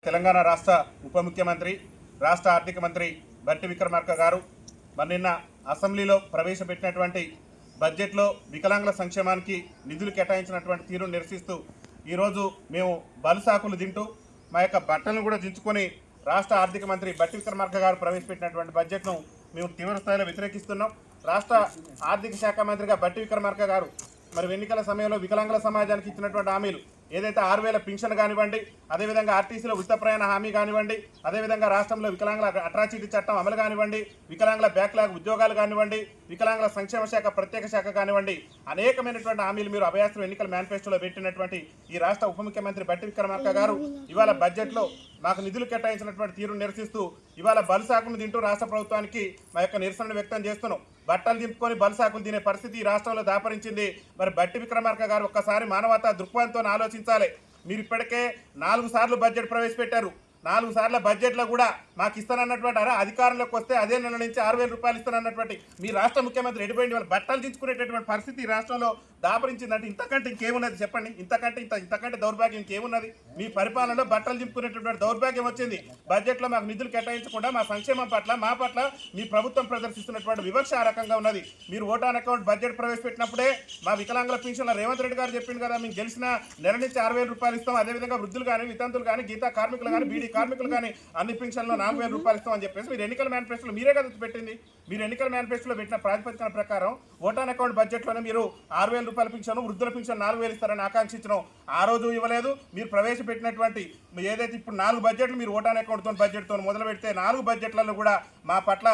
తెలంగాణ రాష్ట్ర ఉప ముఖ్యమంత్రి రాష్ట్ర ఆర్థిక మంత్రి బట్టి విక్రమార్క గారు నిన్న అసెంబ్లీలో ప్రవేశపెట్టినటువంటి బడ్జెట్లో వికలాంగుల సంక్షేమానికి నిధులు కేటాయించినటువంటి తీరును నిరసిస్తూ ఈరోజు మేము బలుసాకులు తింటూ మా యొక్క బట్టలను కూడా దించుకొని రాష్ట్ర ఆర్థిక మంత్రి బట్టి విక్రమార్క గారు ప్రవేశపెట్టినటువంటి బడ్జెట్ను మేము తీవ్ర స్థాయిలో వ్యతిరేకిస్తున్నాం. రాష్ట్ర ఆర్థిక శాఖ మంత్రిగా బట్టి విక్రమార్క గారు ఎన్నికల సమయంలో వికలాంగుల సమాజానికి ఇచ్చినటువంటి హామీలు ఏదైతే 6,000 పింఛన్ కానివ్వండి, అదేవిధంగా ఆర్టీసీలో ఉచిత ప్రయాణ హామీ కానివ్వండి, అదేవిధంగా రాష్ట్రంలో వికలాంగుల అట్రాసిటీ చట్టం అమలు కానివ్వండి, వికలాంగుల బ్యాక్లాగ్ ఉద్యోగాలు కానివ్వండి, వికలాంగుల సంక్షేమ శాఖ ప్రత్యేక శాఖ కానివ్వండి, అనేకమైనటువంటి హామీలు మీరు అభయాస్త్రం ఎన్నికల మేనిఫెస్టోలో పెట్టినటువంటి ఈ రాష్ట్ర ఉప ముఖ్యమంత్రి బట్టి విక్రమార్క గారు ఇవాళ బడ్జెట్లో మాకు నిధులు కేటాయించినటువంటి తీరును నిరసిస్తూ ఇవాళ బలుసాకును తింటూ రాష్ట్ర ప్రభుత్వానికి మా యొక్క నిరసనను వ్యక్తం చేస్తున్నాం. బట్టలు దింపుకొని బలుసాకులు తినే పరిస్థితి ఈ రాష్ట్రంలో దాపరించింది. బట్టి విక్రమార్క గారు ఒక్కసారి మానవతా దృక్పథంతో ఆలోచించాలి. మీరు ఇప్పటికే 4 సార్లు బడ్జెట్ ప్రవేశపెట్టారు. 4 సార్ల బడ్జెట్లో కూడా మాకు ఇస్తానన్నటువంటి అధికారంలోకి వస్తే అదే నెల నుంచి 6,000 రూపాయలు ఇస్తానన్నటువంటి మీ రాష్ట్ర ముఖ్యమంత్రి ఎడిపోయింది. వాళ్ళు బట్టలు దించుకునేటటువంటి పరిస్థితి ఈ రాష్ట్రంలో దాపరించిందంటే ఇంతకంటే ఇంకేమున్నది చెప్పండి? ఇంతకంటే దౌర్భాగ్యం ఇంకేమున్నది? మీ పరిపాలనలో బట్టలు దింపుకునేటటువంటి దౌర్భాగ్యం వచ్చింది. బడ్జెట్లో మాకు నిధులు కేటాయించకుండా మా సంక్షేమం పట్ల మా పట్ల మీ ప్రభుత్వం ప్రదర్శిస్తున్నటువంటి వివక్ష ఆ రకంగా ఉన్నది. మీరు ఓటాన్ అకౌంట్ బడ్జెట్ ప్రవేశపెట్టినప్పుడే మా వికలాంగుల పింఛన్ల రేవంత్ రెడ్డి గారు చెప్పింది కదా, మేము గెలిచిన నెల నుంచి 6,000 రూపాయలు ఇస్తాం, అదేవిధంగా వృద్ధులు కానీ, వితంతులు కానీ, గీతా కార్మికులు కానీ, బీడీ కార్మికులు కానీ అన్ని పింఛన్లో 4,000 రూపాయలు ఇస్తామని చెప్పేసి మీరు ఎన్నికల మేనిఫెస్టోలో మీరే కదా పెట్టింది. మీరు ఎన్నికల మేనిఫెస్టోలో పెట్టిన ప్రాతిపదికన ప్రకారం ఓటాన్ అకౌంట్ బడ్జెట్లోనే మీరు 6,000 రూపాయల పింఛను, వృద్ధుల పింఛను 4,000 ఇస్తారని ఆకాంక్షించడం ఆ రోజు ఇవ్వలేదు. మీరు ప్రవేశపెట్టినటువంటి ఏదైతే ఇప్పుడు 4 బడ్జెట్లు మీరు ఓటాన్ అకౌంట్తో బడ్జెట్తో మొదలు పెడితే 4 బడ్జెట్లలో కూడా మా పట్ల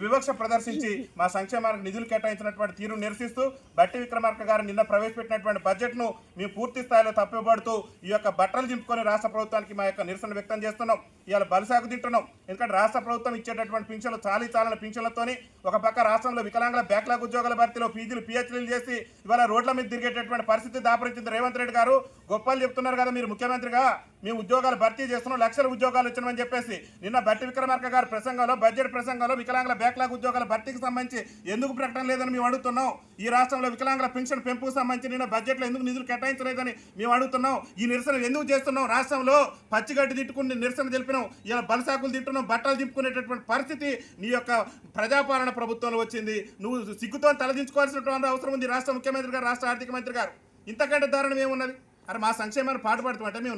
వివక్ష ప్రదర్శించి మా సంక్షేమానికి నిధులు కేటాయించినటువంటి తీరు నిరసిస్తూ బట్టి విక్రమార్క గారు నిన్న ప్రవేశపెట్టినటువంటి బడ్జెట్ను మేము పూర్తి స్థాయిలో తప్పుపడుతూ ఈ యొక్క బట్టలు దింపుకొని రాష్ట్ర ప్రభుత్వానికి మా యొక్క నిరసన వ్యక్తం చేస్తున్నాం. ఇవాళ బలుసాకు తింటున్నాం. ఎందుకంటే రాష్ట్ర ప్రభుత్వం ఇచ్చేటటువంటి పింఛన్లు చాలన పింఛన్లతోని ఒక పక్క రాష్ట్రంలో వికలాంగుల బ్యాక్లాగ్ ఉద్యోగాల భర్తీలో పీజీలు పిహెచ్డీలు చేసి ఇవాళ రోడ్ల మీద తిరిగేటటువంటి పరిస్థితి దాపరించింది. రేవంత్ రెడ్డి గారు గొప్పలు చెప్తున్నారు కదా మీరు ముఖ్యమంత్రిగా, మేము ఉద్యోగాలు భర్తీ చేస్తున్నాం, లక్షల ఉద్యోగాలు వచ్చినామని చెప్పేసి నిన్న బట్టి విక్రమార్క గారి ప్రసంగంలో బడ్జెట్ ప్రసంగంలో వికలాంగుల బ్యాక్లాగ్ ఉద్యోగాల భర్తీకి సంబంధించి ఎందుకు ప్రకటన లేదని మేము అడుగుతున్నాం. ఈ రాష్ట్రంలో వికలాంగుల పెన్షన్ పెంపుకు సంబంధించి నిన్న బడ్జెట్లో ఎందుకు నిధులు కేటాయించలేదని మేము అడుగుతున్నాం. ఈ నిరసన ఎందుకు చేస్తున్నాం? రాష్ట్రంలో పచ్చిగడ్డి తిట్టుకుని నిరసన తెలిపినాం, ఇలా బలసాకులు తింటున్నాం, బట్టలు తిప్పుకునేటటువంటి పరిస్థితి నీ యొక్క ప్రజాపాలన ప్రభుత్వంలో వచ్చింది. నువ్వు సిగ్గుతో తలదించుకోవాల్సినటువంటి అవసరం ఉంది రాష్ట్ర ముఖ్యమంత్రి గారు, రాష్ట్ర ఆర్థిక మంత్రి గారు. ఇంతకంటే దారుణం ఏమున్నది? అరే మా సంక్షేమాన్ని పాటుపడుతుంటే మేము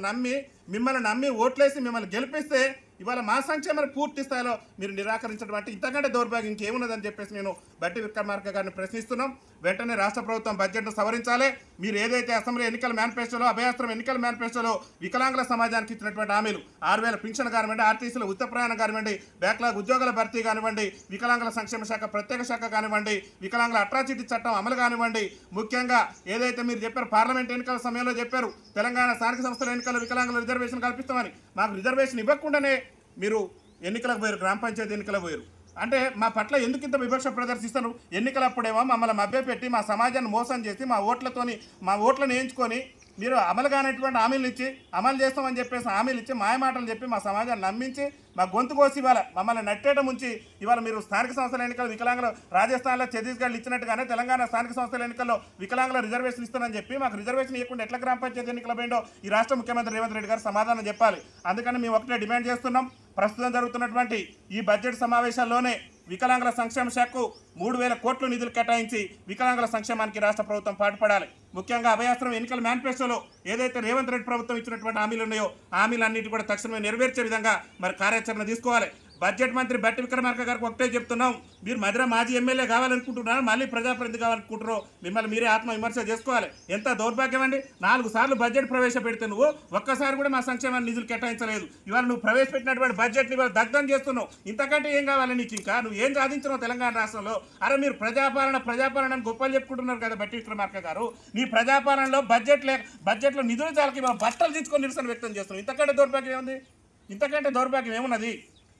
మిమ్మల్ని నమ్మి ఓట్లేసి మిమ్మల్ని గెలిపిస్తే ఇవాళ మా సంక్షేమాన్ని పూర్తి స్థాయిలో మీరు నిరాకరించడం అంటే ఇంతకంటే దౌర్భాగ్యం ఇంకేమున్నదని చెప్పేసి నేను బట్టి విక్రమార్క గారిని ప్రశ్నిస్తున్నాం. వెంటనే రాష్ట్ర ప్రభుత్వం బడ్జెట్ను సవరించాలి. మీరు ఏదైతే అసెంబ్లీ ఎన్నికల మేనిఫెస్టోలో అభయాస్త్రం ఎన్నికల మేనిఫెస్టోలో వికలాంగుల సమాజానికి ఇచ్చినటువంటి హామీలు 6,000 పింఛన్ కానివ్వండి, ఆర్టీసీలో ఉచిత ప్రయాణం కానివ్వండి, బ్యాక్లాగ్ ఉద్యోగాల భర్తీ కానివ్వండి, వికలాంగుల సంక్షేమ శాఖ ప్రత్యేక శాఖ కానివ్వండి, వికలాంగుల అట్రాసిటీ చట్టం అమలు కానివ్వండి, ముఖ్యంగా ఏదైతే మీరు చెప్పారు పార్లమెంట్ ఎన్నికల సమయంలో చెప్పారు తెలంగాణ స్థానిక సంస్థల ఎన్నికల్లో వికలాంగుల రిజర్వేషన్ కల్పిస్తామని, మాకు రిజర్వేషన్ ఇవ్వకుండానే మీరు ఎన్నికలకు పోయారు, గ్రామ పంచాయతీ ఎన్నికలకు పోయారు. అంటే మా పట్ల ఎందుకు ఇంత వివక్ష ప్రదర్శిస్తారు? ఎన్నికలప్పుడేమో మమ్మల్ని మభ్యపెట్టి మా సమాజాన్ని మోసం చేసి మా ఓట్లను వేయించుకొని మీరు అమలు కానటువంటి హామీలు ఇచ్చి అమలు చేస్తామని చెప్పేసి హామీలు ఇచ్చి మాయమాటలు చెప్పి మా సమాజాన్ని నమ్మించి మా గొంతు కోసి ఇవాళ మమ్మల్ని నట్టేయడం ఉంచి ఇవాళ మీరు స్థానిక సంస్థల ఎన్నికలు వికలాంగులు రాజస్థాన్లో ఛత్తీస్గఢ్లో ఇచ్చినట్టుగానే తెలంగాణ స్థానిక సంస్థల ఎన్నికల్లో వికలాంగుల రిజర్వేషన్ ఇస్తానని చెప్పి మాకు రిజర్వేషన్ ఇవ్వకుండా ఎట్లా గ్రామ పంచాయతీ ఎన్నికల పోయిందో ఈ రాష్ట్ర ముఖ్యమంత్రి రేవంత్ రెడ్డి గారు సమాధానం చెప్పాలి. అందుకని మేము ఒకటే డిమాండ్ చేస్తున్నాం, ప్రస్తుతం జరుగుతున్నటువంటి ఈ బడ్జెట్ సమావేశాల్లోనే వికలాంగుల సంక్షేమ శాఖకు 3,000 కోట్లు నిధులు కేటాయించి వికలాంగుల సంక్షేమానికి రాష్ట్ర ప్రభుత్వం పాటుపడాలి. ముఖ్యంగా అభయాస్త్రం ఎన్నికల మేనిఫెస్టోలో ఏదైతే రేవంత్ రెడ్డి ప్రభుత్వం ఇచ్చినటువంటి హామీలు ఉన్నాయో హామీలన్నిటి కూడా తక్షణమే నెరవేర్చే విధంగా కార్యాచరణ తీసుకోవాలి. బడ్జెట్ మంత్రి బట్టి విక్రమార్క గారికి ఒకటే చెప్తున్నాం, మీరు మధుర మాజీ ఎమ్మెల్యే కావాలనుకుంటున్నారు, మళ్ళీ ప్రజాప్రతినిధి కావాలనుకుంటున్నారో మిమ్మల్ని మీరే ఆత్మవిమర్శ చేసుకోవాలి. ఎంత దౌర్భాగ్యం అండి! 4 సార్లు బడ్జెట్ ప్రవేశపెడితే నువ్వు ఒక్కసారి కూడా మా సంక్షేమాన్ని నిధులు కేటాయించలేదు. ఇవాళ నువ్వు ప్రవేశపెట్టినటువంటి బడ్జెట్ని ఇవాళ దగ్ధం చేస్తున్నావు. ఇంతకంటే ఏం కావాలి నీకు? ఇంకా నువ్వు ఏం సాధించినావు తెలంగాణ రాష్ట్రంలో? అరే మీరు ప్రజాపాలన గొప్పలు చెప్పుకుంటున్నారు కదా బట్టి విక్రమార్క గారు. నీ ప్రజాపాలనలో బడ్జెట్లో నిధులు చాలకి బట్టలు తీసుకొని నిరసన వ్యక్తం చేస్తున్నావు. ఇంతకంటే దౌర్భాగ్యం ఏముంది? ఇంతకంటే దౌర్భాగ్యం ఏమున్నది?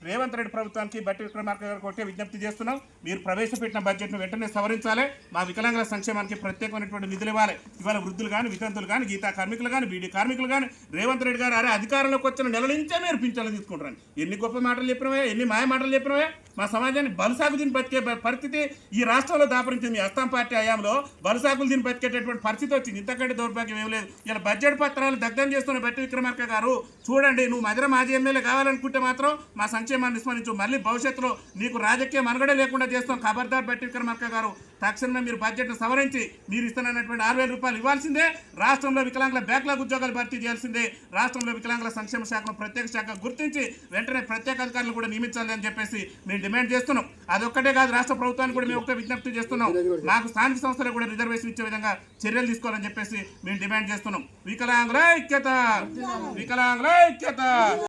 రేవంత్ రెడ్డి ప్రభుత్వానికి బట్టి విక్రమార్క గారికి ఒకటే విజ్ఞప్తి చేస్తున్నాం. మీరు ప్రవేశపెట్టిన బడ్జెట్ను వెంటనే సవరించాలి. మా వికలాంగుల సంక్షేమానికి ప్రత్యేకమైనటువంటి నిధులు ఇవ్వాలి. ఇవాళ వృద్ధులు కానీ, వితంతులు కానీ, గీతా కార్మికులు కానీ, బీడీ కార్మికులు కానీ రేవంత్ రెడ్డి గారు అధికారంలోకి వచ్చిన నెల నుంచే మీరు పింఛన్లు తీసుకుంటారని ఎన్ని గొప్ప మాటలు చెప్పినవే, ఎన్ని మాయ మాటలు చెప్పినవే. మా సమాజాన్ని బలుసాగు దీన్ని బతికే పరిస్థితి ఈ రాష్ట్రంలో దాపరించింది. మీ అస్సాం పార్టీ హయాంలో బలుసాగులు దీన్ని బతికేటటువంటి పరిస్థితి వచ్చింది. ఇంతకంటే దౌర్భాగ్యం ఏం లేదు. ఇలా బడ్జెట్ పత్రాలు దగ్ధం చేస్తున్న బట్టి విక్రమార్క గారు చూడండి, నువ్వు మధుర మాజీ ఎమ్మెల్యే కావాలనుకుంటే మాత్రం మా సంక్షేమాన్ని విస్మరించు. మళ్ళీ భవిష్యత్తులో నీకు రాజకీయ మనుగడ లేకుండా చేస్తాం. ఖబర్దార్ బట్టి విక్రమార్క గారు, తక్షణమే మీరు బడ్జెట్ను సవరించి మీరు ఇస్తున్నటువంటి 6,000 రూపాయలు ఇవ్వాల్సిందే. రాష్ట్రంలో వికలాంగుల బ్యాక్లాగ్ ఉద్యోగాలు భర్తీ చేయాల్సిందే. రాష్ట్రంలో వికలాంగుల సంక్షేమ శాఖను ప్రత్యేక శాఖ గుర్తించి వెంటనే ప్రత్యేక అధికారులు కూడా నియమించాలి అని చెప్పేసి మేము డిమాండ్ చేస్తున్నాం. అదొక్కటే కాదు, రాష్ట్ర ప్రభుత్వానికి కూడా మేము ఒకటే విజ్ఞప్తి చేస్తున్నాం. మాకు స్థానిక సంస్థలకు కూడా రిజర్వేషన్ ఇచ్చే విధంగా చర్యలు తీసుకోవాలని చెప్పేసి మేము డిమాండ్ చేస్తున్నాం. వికలాంగుల ఐక్యత, వికలాంగుల ఐక్యత.